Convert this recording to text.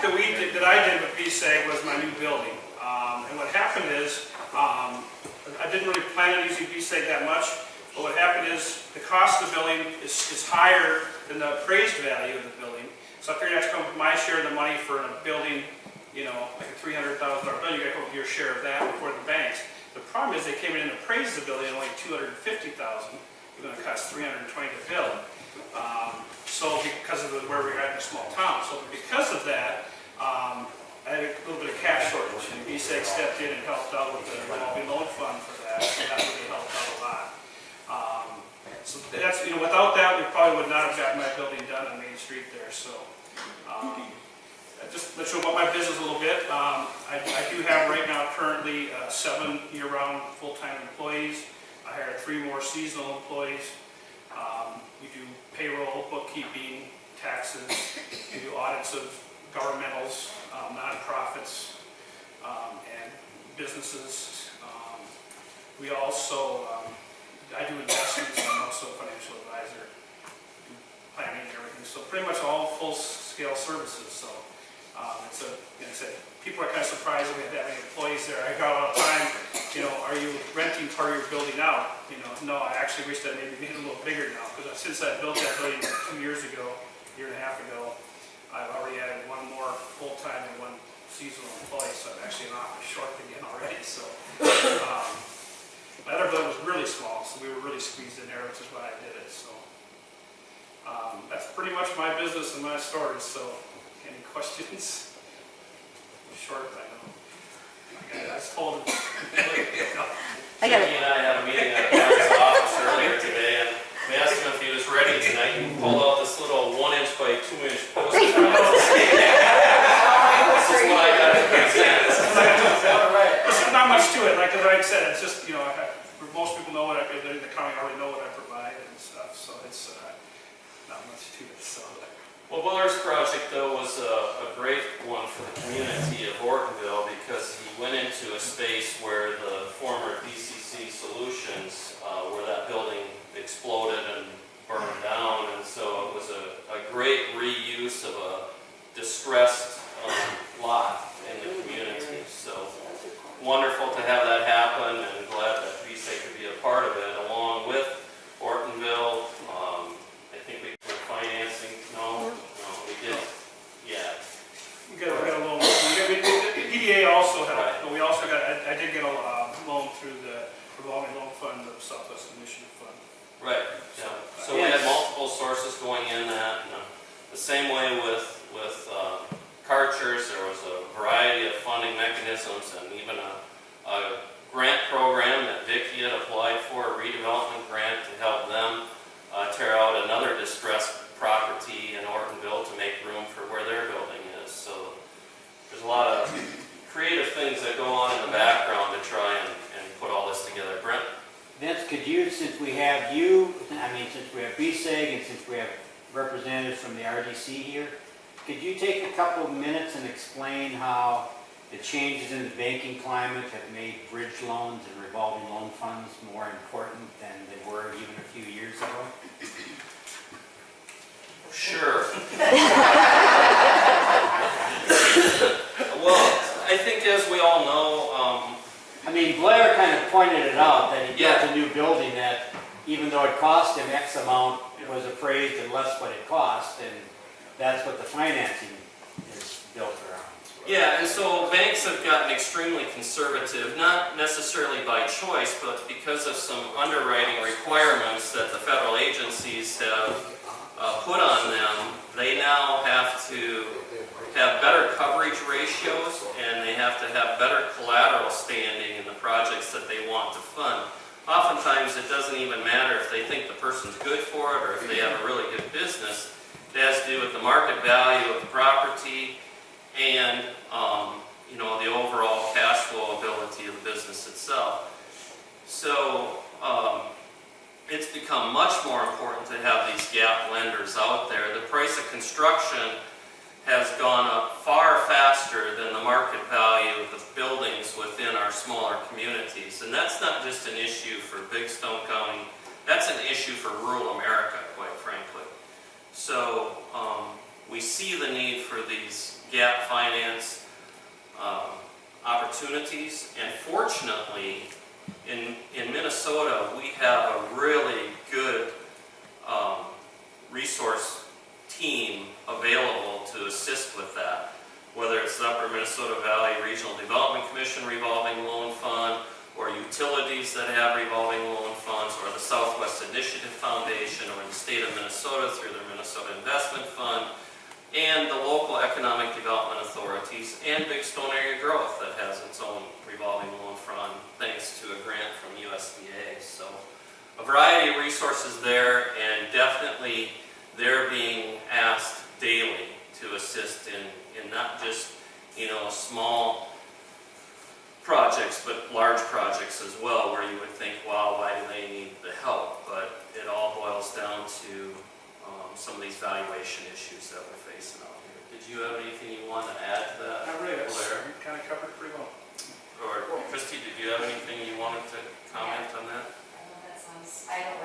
project that I did with BSAG was my new building. And what happened is, I didn't really plan on using BSAG that much, but what happened is the cost of the building is higher than the appraised value of the building. So if you're going to have to come with my share of the money for a building, you know, like a $300,000 building, you got to come with your share of that before the banks. The problem is they came in and appraised the building at only $250,000. It's going to cost $320 to build. So because of where we're at in a small town, so because of that, I had a little bit of cash shortage, and BSAG stepped in and helped out with the revolving loan fund for that. So that really helped out a lot. So that's, you know, without that, we probably would not have gotten my building done on Main Street there. So just let you know about my business a little bit. I do have right now currently 7 year-round full-time employees. I hired 3 more seasonal employees. We do payroll, bookkeeping, taxes. We do audits of governmentals, nonprofits, and businesses. We also, I do investments. I'm also a financial advisor. Do planning and everything. So pretty much all full-scale services. So it's a, like I said, people are kind of surprised that we have that many employees there. I got all the time, you know, are you renting part of your building out? You know, no, I actually wish that maybe made it a little bigger now, because since I built that building 2 years ago, year and a half ago, I've already added 1 more full-time and 1 seasonal employee, so I'm actually an office short again already. So my other building was really small, so we were really squeezed in there, which is why I did it. So that's pretty much my business and my story. So any questions? Short, I know. I was told. Jimmy and I had a meeting at Blair's office earlier today, and we asked him if he was ready tonight. He pulled out this little 1-inch by 2-inch poster. This is what I got to present. There's not much to it. Like I said, it's just, you know, most people know what I do. The county already know what I provide and stuff, so it's not much to it. So. Well, Blair's project, though, was a great one for the community of Ortonville, because he went into a space where the former DCC Solutions, where that building exploded and burned down, and so it was a great reuse of a distressed lot in the community. So wonderful to have that happen, and glad that BSAG could be a part of it, along with Ortonville. I think we were financing. No, we did. Yeah. We got a loan. The PDA also helped. Right. But we also got. I did get a loan through the revolving loan fund, the Southwest Initiative Fund. Right. Yeah. So we had multiple sources going in that. And the same way with Karcher's, there was a variety of funding mechanisms, and even a grant program that Vicki had applied for, a redevelopment grant to help them tear out another distressed property in Ortonville to make room for where their building is. So there's a lot of creative things that go on in the background to try and put all this together. Brent? Vince, could you, since we have you, since we have BSAG and since we have representatives from the RDC here, could you take a couple of minutes and explain how the changes in the banking climate have made bridge loans and revolving loan funds more important than they were even a few years ago? Sure. Well, I think as we all know, Blair kind of pointed it out that he built a new building that, even though it cost him X amount, it was appraised at less what it cost, and that's what the financing is built around. Yeah, and so banks have gotten extremely conservative, not necessarily by choice, but because of some underwriting requirements that the federal agencies have put on them. They now have to have better coverage ratios, and they have to have better collateral standing in the projects that they want to fund. Oftentimes it doesn't even matter if they think the person's good for it or if they have a really good business. It has to do with the market value of the property and the overall cash flow ability of the business itself. So it's become much more important to have these gap lenders out there. The price of construction has gone up far faster than the market value of the buildings within our smaller communities. And that's not just an issue for Big Stone County, that's an issue for rural America, quite frankly. So we see the need for these gap finance opportunities, and fortunately, in Minnesota, we have a really good resource team available to assist with that, whether it's the Upper Minnesota Valley Regional Development Commission revolving loan fund, or utilities that have revolving loan funds, or the Southwest Initiative Foundation, or the state of Minnesota through their Minnesota Investment Fund, and the local economic development authorities, and Big Stone Area Growth that has its own revolving loan fund thanks to a grant from USDA. So a variety of resources there, and definitely they're being asked daily to assist in not just, small projects, but large projects as well, where you would think, wow, why do they need the help? But it all boils down to some of these valuation issues that we're facing out here. Did you have anything you want to add to that, Not really, Blair? you kind of covered it pretty well. Or Christy, did you have anything you wanted to comment on that? That sounds, I don't